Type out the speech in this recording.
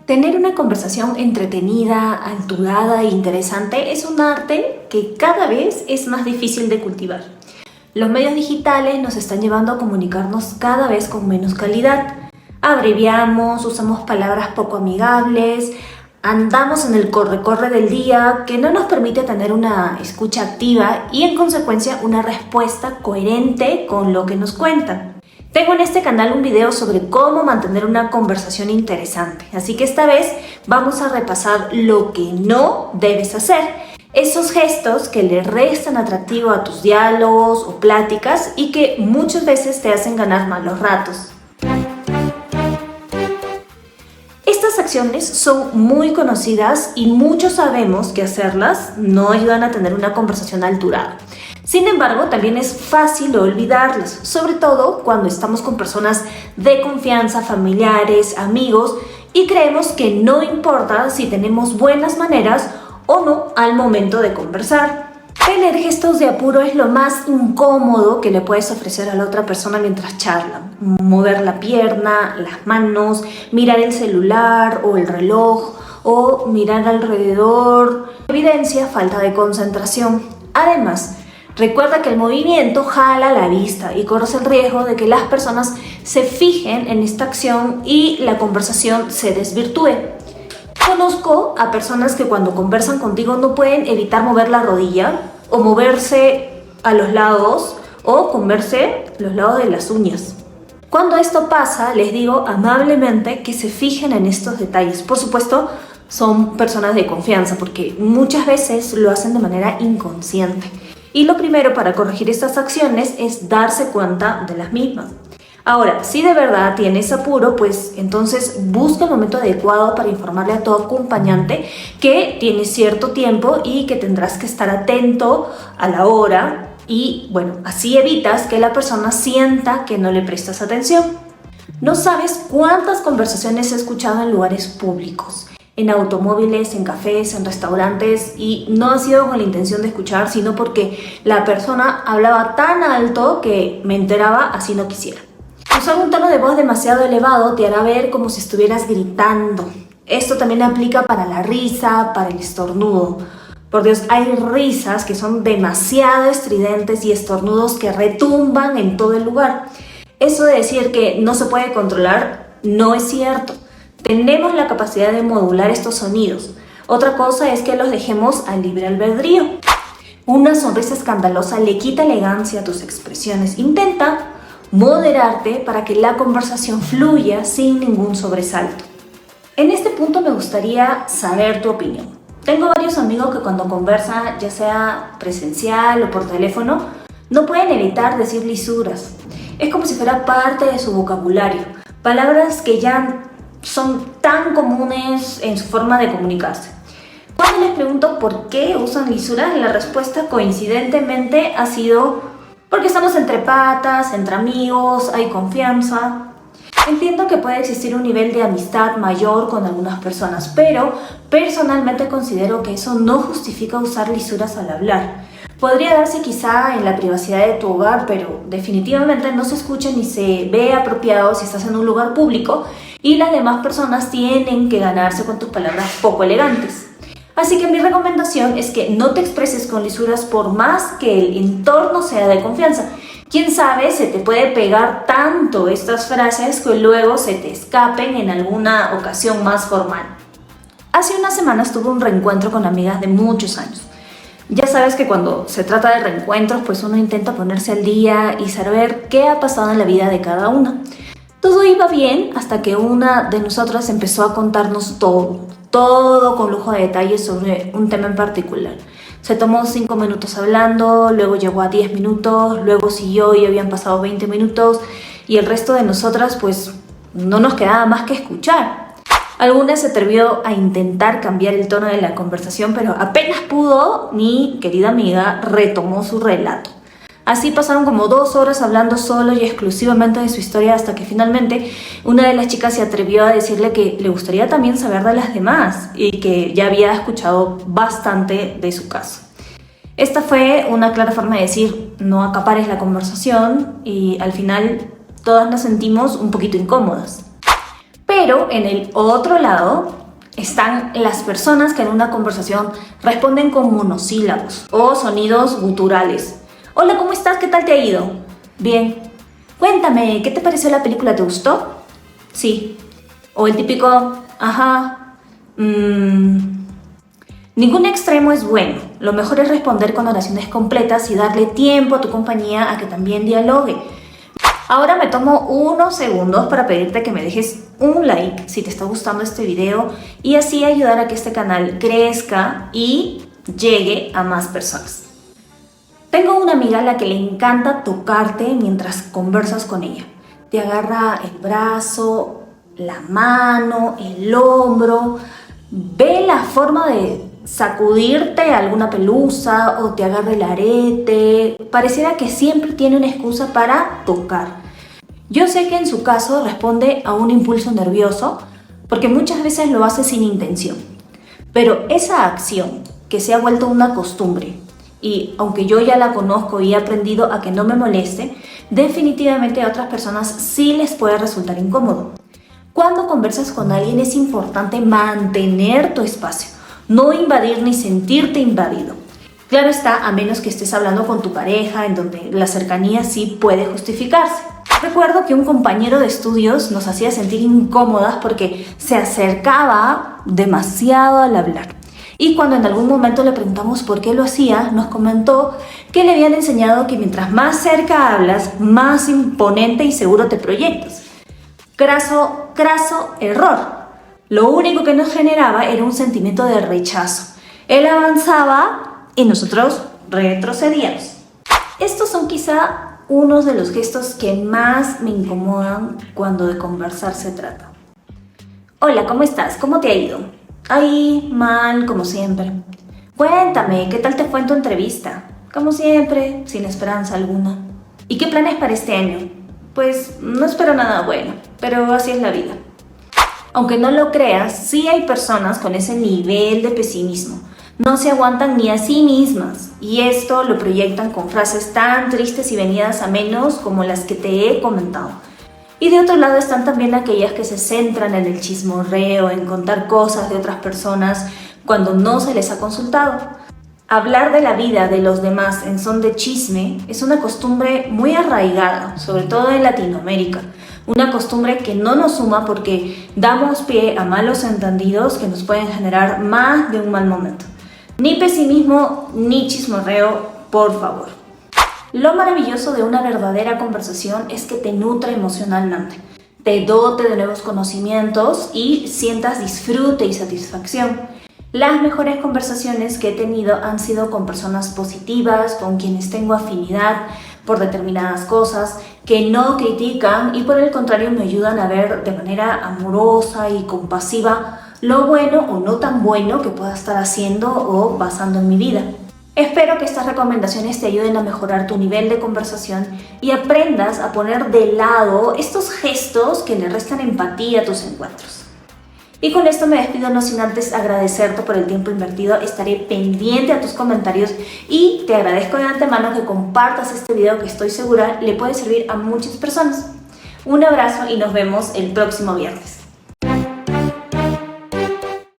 Tener una conversación entretenida, alturada e interesante es un arte que cada vez es más difícil de cultivar. Los medios digitales nos están llevando a comunicarnos cada vez con menos calidad. Abreviamos, usamos palabras poco amigables, andamos en el corre-corre del día que no nos permite tener una escucha activa y en consecuencia una respuesta coherente con lo que nos cuentan. Tengo en este canal un video sobre cómo mantener una conversación interesante, así que esta vez vamos a repasar lo que no debes hacer, esos gestos que le restan atractivo a tus diálogos o pláticas y que muchas veces te hacen ganar malos ratos. Estas acciones son muy conocidas y muchos sabemos que hacerlas no ayudan a tener una conversación alturada. Sin embargo, también es fácil olvidarlas, sobre todo cuando estamos con personas de confianza, familiares, amigos, y creemos que no importa si tenemos buenas maneras o no al momento de conversar. Tener gestos de apuro es lo más incómodo que le puedes ofrecer a la otra persona mientras charlan. Mover la pierna, las manos, mirar el celular o el reloj o mirar alrededor evidencia falta de concentración. Además, recuerda que el movimiento jala la vista y corres el riesgo de que las personas se fijen en esta acción y la conversación se desvirtúe. Conozco a personas que cuando conversan contigo no pueden evitar mover la rodilla o moverse a los lados o comerse los lados de las uñas. Cuando esto pasa, les digo amablemente que se fijen en estos detalles. Por supuesto, son personas de confianza porque muchas veces lo hacen de manera inconsciente. Y lo primero para corregir estas acciones es darse cuenta de las mismas. Ahora, si de verdad tienes apuro, pues entonces busca el momento adecuado para informarle a tu acompañante que tienes cierto tiempo y que tendrás que estar atento a la hora y, bueno, así evitas que la persona sienta que no le prestas atención. No sabes cuántas conversaciones he escuchado en lugares públicos, en automóviles, en cafés, en restaurantes, y no ha sido con la intención de escuchar, sino porque la persona hablaba tan alto que me enteraba así no quisiera. Usar un tono de voz demasiado elevado te hará ver como si estuvieras gritando. Esto también aplica para la risa, para el estornudo. Por Dios, hay risas que son demasiado estridentes y estornudos que retumban en todo el lugar. Eso de decir que no se puede controlar no es cierto. Tenemos la capacidad de modular estos sonidos. Otra cosa es que los dejemos al libre albedrío. Una sonrisa escandalosa le quita elegancia a tus expresiones. Intenta moderarte para que la conversación fluya sin ningún sobresalto. En este punto me gustaría saber tu opinión. Tengo varios amigos que cuando conversan, ya sea presencial o por teléfono, no pueden evitar decir lisuras. Es como si fuera parte de su vocabulario. Palabras que ya son tan comunes en su forma de comunicarse. Cuando les pregunto por qué usan lisuras, la respuesta coincidentemente ha sido porque estamos entre patas, entre amigos, hay confianza. Entiendo que puede existir un nivel de amistad mayor con algunas personas, pero personalmente considero que eso no justifica usar lisuras al hablar. Podría darse quizá en la privacidad de tu hogar, pero definitivamente no se escucha ni se ve apropiado si estás en un lugar público y las demás personas tienen que ganarse con tus palabras poco elegantes. Así que mi recomendación es que no te expreses con lisuras por más que el entorno sea de confianza. Quién sabe, se te puede pegar tanto estas frases que luego se te escapen en alguna ocasión más formal. Hace unas semanas tuve un reencuentro con amigas de muchos años. Ya sabes que cuando se trata de reencuentros, pues uno intenta ponerse al día y saber qué ha pasado en la vida de cada una. Todo iba bien hasta que una de nosotras empezó a contarnos todo con lujo de detalles sobre un tema en particular. Se tomó 5 minutos hablando, luego llegó a 10 minutos, luego siguió y habían pasado 20 minutos y el resto de nosotras pues no nos quedaba más que escuchar. Alguna se atrevió a intentar cambiar el tono de la conversación, pero apenas pudo, mi querida amiga retomó su relato. Así pasaron como 2 horas hablando solo y exclusivamente de su historia hasta que finalmente una de las chicas se atrevió a decirle que le gustaría también saber de las demás y que ya había escuchado bastante de su caso. Esta fue una clara forma de decir no acapares la conversación y al final todas nos sentimos un poquito incómodas. Pero en el otro lado están las personas que en una conversación responden con monosílabos o sonidos guturales. Hola, ¿cómo estás? ¿Qué tal te ha ido? Bien. Cuéntame, ¿qué te pareció la película? ¿Te gustó? Sí. O el típico, ajá, Ningún extremo es bueno. Lo mejor es responder con oraciones completas y darle tiempo a tu compañía a que también dialogue. Ahora me tomo unos segundos para pedirte que me dejes un like si te está gustando este video y así ayudar a que este canal crezca y llegue a más personas. Tengo una amiga a la que le encanta tocarte mientras conversas con ella. Te agarra el brazo, la mano, el hombro, ve la forma de sacudirte alguna pelusa o te agarra el arete. Pareciera que siempre tiene una excusa para tocar. Yo sé que en su caso responde a un impulso nervioso porque muchas veces lo hace sin intención. Pero esa acción que se ha vuelto una costumbre, y aunque yo ya la conozco y he aprendido a que no me moleste, definitivamente a otras personas sí les puede resultar incómodo. Cuando conversas con alguien es importante mantener tu espacio, no invadir ni sentirte invadido. Claro está, a menos que estés hablando con tu pareja, en donde la cercanía sí puede justificarse. Recuerdo que un compañero de estudios nos hacía sentir incómodas porque se acercaba demasiado al hablar. Y cuando en algún momento le preguntamos por qué lo hacía, nos comentó que le habían enseñado que mientras más cerca hablas, más imponente y seguro te proyectas. Craso error. Lo único que nos generaba era un sentimiento de rechazo. Él avanzaba y nosotros retrocedíamos. Estos son quizá unos de los gestos que más me incomodan cuando de conversar se trata. Hola, ¿cómo estás? ¿Cómo te ha ido? Ahí, mal, como siempre. Cuéntame, ¿qué tal te fue en tu entrevista? Como siempre, sin esperanza alguna. ¿Y qué planes para este año? Pues no espero nada bueno, pero así es la vida. Aunque no lo creas, sí hay personas con ese nivel de pesimismo. No se aguantan ni a sí mismas y esto lo proyectan con frases tan tristes y venidas a menos como las que te he comentado. Y de otro lado están también aquellas que se centran en el chismorreo, en contar cosas de otras personas cuando no se les ha consultado. Hablar de la vida de los demás en son de chisme es una costumbre muy arraigada, sobre todo en Latinoamérica. Una costumbre que no nos suma porque damos pie a malos entendidos que nos pueden generar más de un mal momento. Ni pesimismo ni chismorreo, por favor. Lo maravilloso de una verdadera conversación es que te nutre emocionalmente, te dote de nuevos conocimientos y sientas disfrute y satisfacción. Las mejores conversaciones que he tenido han sido con personas positivas, con quienes tengo afinidad por determinadas cosas, que no critican y por el contrario me ayudan a ver de manera amorosa y compasiva lo bueno o no tan bueno que pueda estar haciendo o pasando en mi vida. Espero que estas recomendaciones te ayuden a mejorar tu nivel de conversación y aprendas a poner de lado estos gestos que le restan empatía a tus encuentros. Y con esto me despido no sin antes agradecerte por el tiempo invertido. Estaré pendiente a tus comentarios y te agradezco de antemano que compartas este video que estoy segura le puede servir a muchas personas. Un abrazo y nos vemos el próximo viernes.